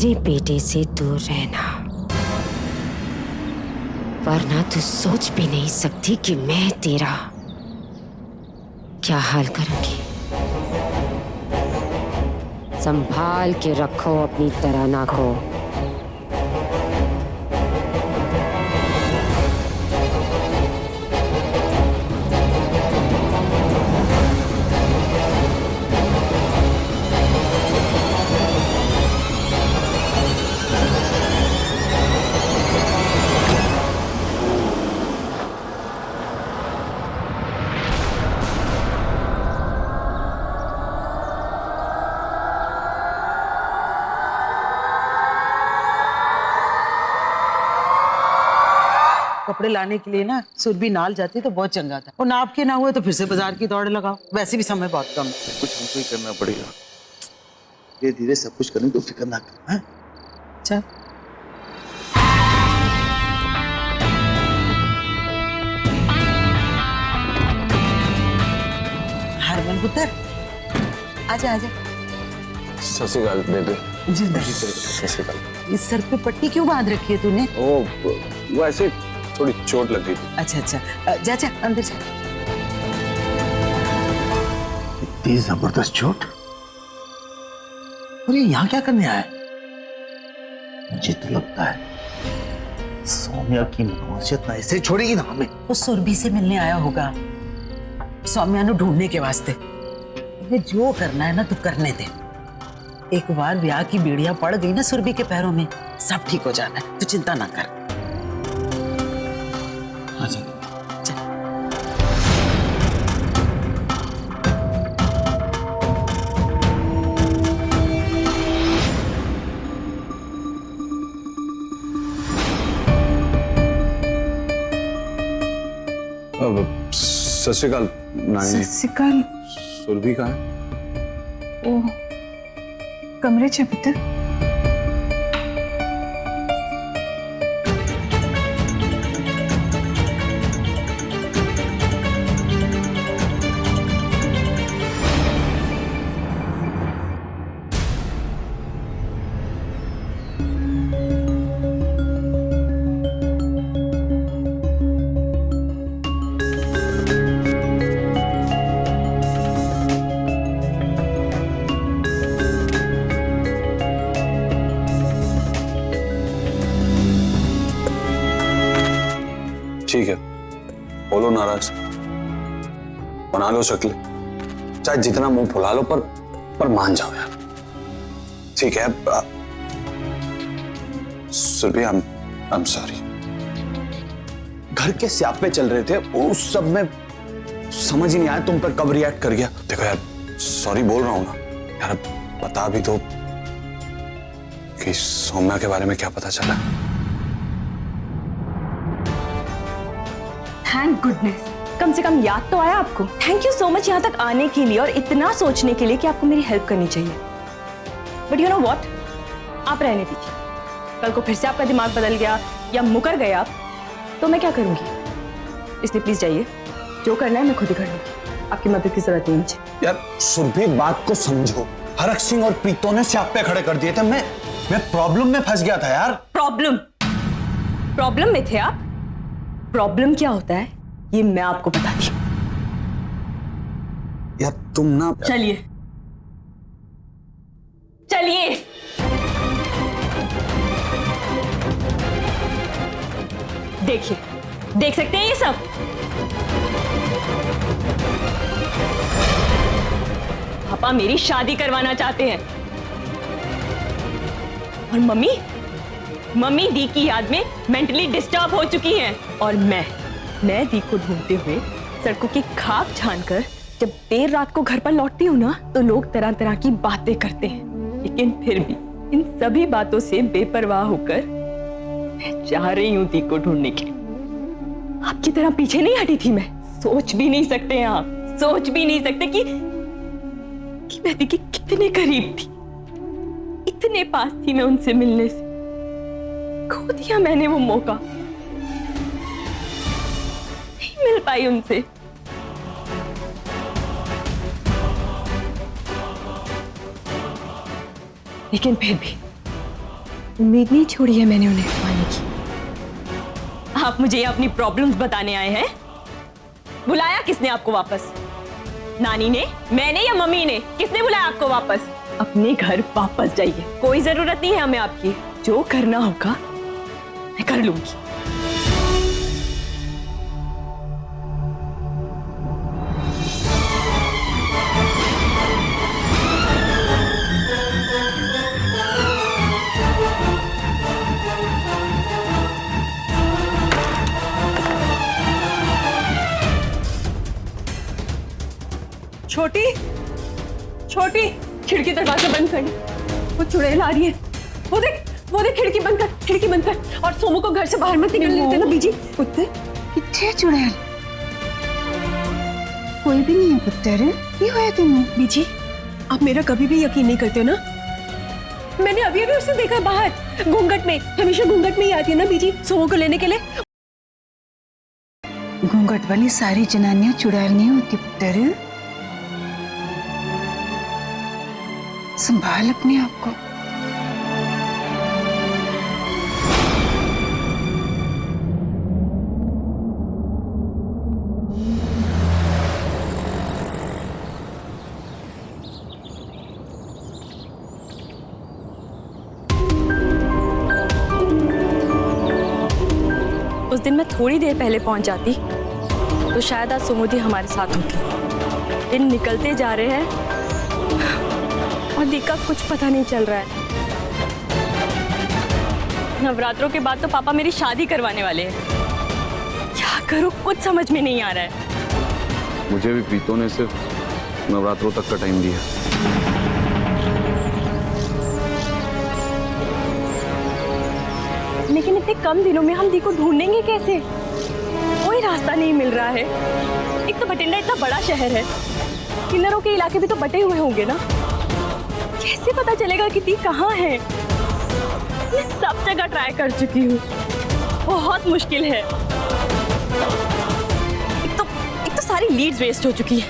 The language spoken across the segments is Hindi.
मेरे बेटे से दूर रहना, वरना तू सोच भी नहीं सकती कि मैं तेरा क्या हाल करूंगी। संभाल के रखो अपनी तराना को। कपड़े लाने के लिए ना सुरभि नाल जाती तो बहुत चंगा था। और नाप के ना हुए तो फिर से बाजार की दौड़ लगाओ। वैसे भी समय बहुत कम है। कुछ हमको ही करना पड़ेगा। धीरे धीरे सब कुछ करने तो फिक्र ना कर। अच्छा हरमन पुत्र आजा आजा। सत श्री अकाल बेबे। जिंदा। सत श्री अकाल। इस सर पे पट्टी क्यों बांध रखी है तूने? वो ऐसे थोड़ी चोट लग गई थी। अच्छा अच्छा जा जा अंदर जा। इतनी जबरदस्त चोट? और ये यहाँ क्या करने आया? मुझे तो लगता है सौम्या की मनोसियत ना ऐसे छोड़ेगी ना हमें। वो सुरभि से मिलने आया होगा सौम्या नु ढूंढने के वास्ते। ये जो करना है ना तू करने दे। एक बार ब्याह की बेड़ियां पड़ गई ना सुरभि के पैरों में, सब ठीक हो जाना है। तू चिंता ना कर। सत श्री अकाल नानी जी। सत श्री अकाल। सुरभि कहाँ है? ओ कमरे च पुत्र। ठीक है, बोलो नाराज, बना लो शक्ल, चाहे जितना मुंह फुला लो, पर मान जाओ यार। ठीक है सुरभि, आई एम सॉरी। घर के स्यापे चल रहे थे, उस सब में समझ ही नहीं आया तुम पर कब रिएक्ट कर गया। देखो यार, सॉरी बोल रहा हूं ना यार। बता भी दो कि सौम्या के बारे में क्या पता चला। थैंक गुडनेस, कम से कम याद तो आया आपको। थैंक यू सो मच यहाँ तक आने के लिए और इतना सोचने के लिए कि आपको मेरी हेल्प करनी चाहिए। बट यू नो व्हाट, आप रहने दीजिए। कल को फिर से आपका दिमाग बदल गया या मुकर गए आप, तो मैं क्या करूंगी? इसलिए प्लीज जाइए, जो करना है मैं खुद ही कर लूंगी। आपकी मदद की जरूरत नहीं मुझे। यार सुरभि, बात को समझो। हरक सिंह और प्रीतो ने स्यापे खड़े कर दिए थे। मैं प्रॉब्लम में फंस गया था यार। प्रॉब्लम में थे आप? प्रॉब्लम क्या होता है ये मैं आपको बताती हूँ। यार तुम ना, चलिए चलिए। देखिए, देख सकते हैं ये सब? पापा मेरी शादी करवाना चाहते हैं और मम्मी दी की याद में मेंटली डिस्टर्ब हो चुकी हैं। और मैं दी को ढूंढते हुए सड़कों की खाक छानकर जब देर रात को घर पर लौटती हूँ ना, तो लोग तरह तरह की बातें करते हैं। लेकिन फिर भी इन सभी बातों से बेपरवाह होकर मैं चाह रही हूँ दी को ढूंढने के लिए। आपकी तरह पीछे नहीं हटी थी मैं। सोच भी नहीं सकते हैं आप, सोच भी नहीं सकते कि मैं दी के कितने करीब थी, इतने पास थी मैं उनसे मिलने से। खो दिया मैंने वो मौका, नहीं मिल पाई उनसे। लेकिन फिर भी उम्मीद नहीं छोड़ी है मैंने उन्हें आने की। आप मुझे ये अपनी प्रॉब्लम्स बताने आए हैं? बुलाया किसने आपको वापस? नानी ने, मैंने या मम्मी ने? किसने बुलाया आपको वापस? अपने घर वापस जाइए, कोई जरूरत नहीं है हमें आपकी। जो करना होगा मैं कर लूंगी। छोटी, छोटी, खिड़की दरवाजा बंद कर। वो चुड़ैल आ रही है। वो देख खिड़की बंद कर, खिड़की बंद कर। और सोमू को घर से बाहर मत निकलने देना बीजी। पुत्र कितने चुड़ैल? कोई भी नहीं है पुत्र। ये होया तेनू? बीजी, आप मेरा कभी भी यकीन नहीं करते हो ना? मैंने अभी अभी उसे देखा बाहर घूंघट में। हमेशा घूंघट में ही आती है ना बीजी सोमू को लेने के लिए। घूंघट वाली सारी जनानियां चुड़ैल नहीं होती पुत्र। संभाल अपने आप को। उस दिन मैं थोड़ी देर पहले पहुंच जाती तो शायद आज सुमुदी हमारे साथ होती। दिन निकलते जा रहे हैं और दी का कुछ पता नहीं चल रहा है। नवरात्रों के बाद तो पापा मेरी शादी करवाने वाले हैं। क्या करूं कुछ समझ में नहीं आ रहा है। मुझे भी प्रीतो ने सिर्फ नवरात्रों तक का टाइम दिया। लेकिन इतने कम दिनों में हम दी को ढूंढेंगे कैसे? कोई रास्ता नहीं मिल रहा है। एक तो बठिंडा इतना बड़ा शहर है, किन्नरों के इलाके भी तो बटे हुए होंगे ना। कैसे पता चलेगा कि दी कहाँ है? मैं सब जगह ट्राई कर चुकी हूँ, बहुत मुश्किल है। एक तो सारी लीड्स वेस्ट हो चुकी है।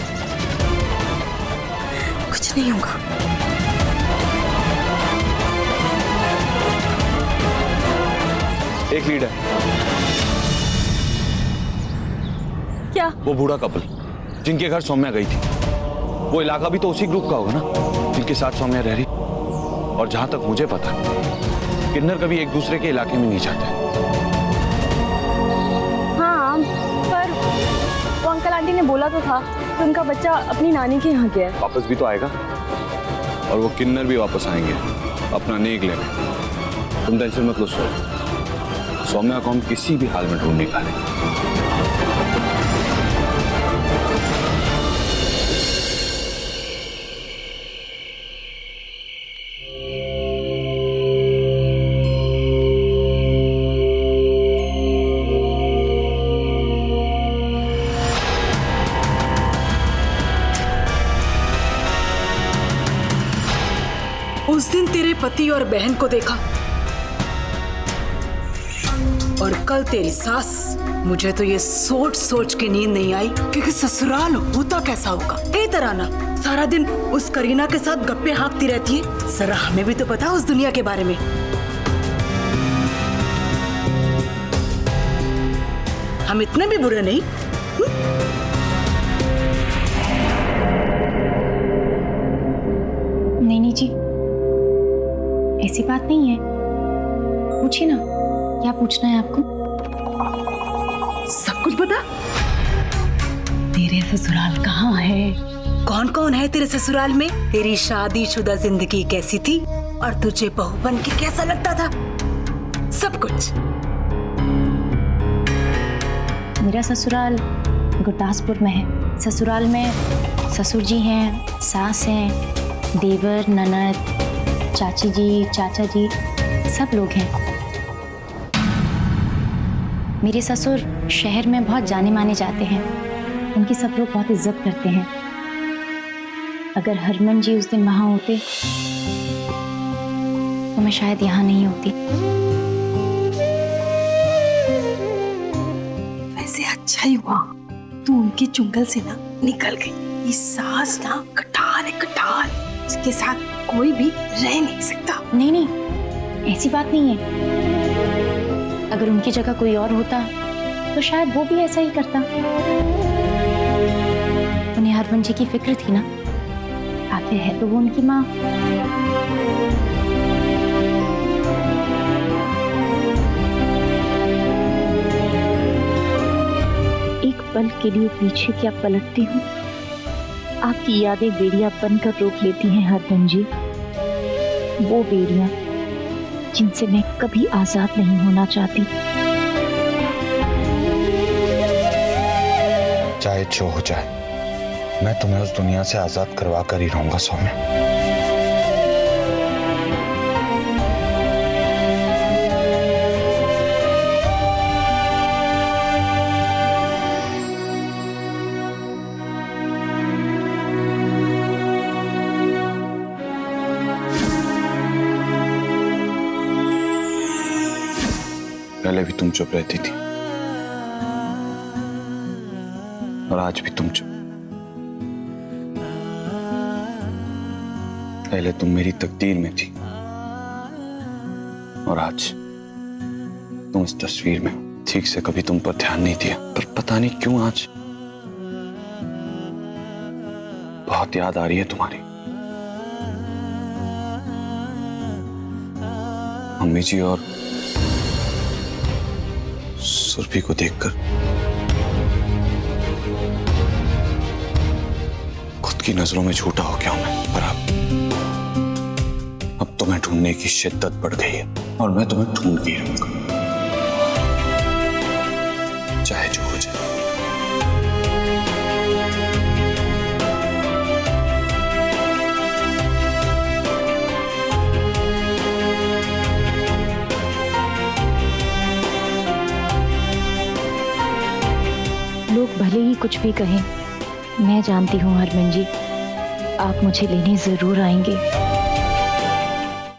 कुछ नहीं होगा। एक लीड है। क्या? वो बूढ़ा कपल जिनके घर सौम्या गई थी। वो इलाका भी तो उसी ग्रुप का होगा ना जिनके साथ सौम्या रह रही। और जहां तक मुझे पता किन्नर कभी एक दूसरे के इलाके में नहीं जाते। हाँ, पर वो अंकल आंटी ने बोला तो था कि उनका बच्चा अपनी नानी के यहाँ गया है। वापस भी तो आएगा और वो किन्नर भी वापस आएंगे अपना नेक लेने। तुम टेंशन मत लो सौम्या को हम किसी भी हाल में ढूंढ निकालेंगे। उस दिन तेरे पति और बहन को देखा और कल तेरी सास। मुझे तो ये सोच सोच के नींद नहीं आई कि ससुराल होता कैसा होगा। हे तराना, सारा दिन उस करीना के साथ गप्पे हाँकती रहती है। जरा हमें भी तो पता उस दुनिया के बारे में। हम इतने भी बुरे नहीं। नहीं जी, ऐसी बात नहीं है। पूछिए ना, क्या पूछना है आपको? सब कुछ बता। तेरे ससुराल कहाँ है? कौन कौन है तेरे ससुराल में? तेरी शादीशुदा जिंदगी कैसी थी और तुझे बहू बन के कैसा लगता था? सब कुछ। मेरा ससुराल गुरदासपुर में है। ससुराल में ससुर जी हैं, सास हैं, देवर, ननद, चाची जी, चाचा जी, सब लोग हैं। मेरे ससुर शहर में बहुत जाने माने जाते हैं। उनकी सब लोग बहुत इज्जत करते हैं। अगर हरमन जी उस दिन वहां होते तो मैं शायद यहाँ नहीं होती। वैसे अच्छा ही हुआ तू उनके चुंगल से ना निकल गई। ये सास ना कठार है, कठार। इसके साथ कोई भी रह नहीं सकता। नहीं, ऐसी बात नहीं है। अगर उनकी जगह कोई और होता तो शायद वो भी ऐसा ही करता। उन्हें हरमन जी की फिक्र थी ना, आखिर है तो वो उनकी माँ। एक पल के लिए पीछे क्या पलटती हूँ, आपकी यादें बेड़ियां बनकर रोक लेती हैं हरमन जी। वो बेड़ियां जिनसे मैं कभी आजाद नहीं होना चाहती। चाहे जो हो जाए, मैं तुम्हें उस दुनिया से आजाद करवा कर ही रहूंगा सौम्या। पहले भी तुम चुप रहती थी और आज भी तुम चुप। पहले तुम मेरी तकदीर में थी और आज तुम इस तस्वीर में हो। ठीक से कभी तुम पर ध्यान नहीं दिया, पर पता नहीं क्यों आज बहुत याद आ रही है तुम्हारी। मम्मी जी और सुरभि को देखकर खुद की नजरों में झूठा हो गया हूं मैं। पर अब तुम्हें ढूंढने की शिद्दत बढ़ गई है और मैं तुम्हें ढूंढ भी रहूंगा, चाहे जो हो जाए। लोग भले ही कुछ भी कहें, मैं जानती हूँ हरमन जी, आप मुझे लेने जरूर आएंगे।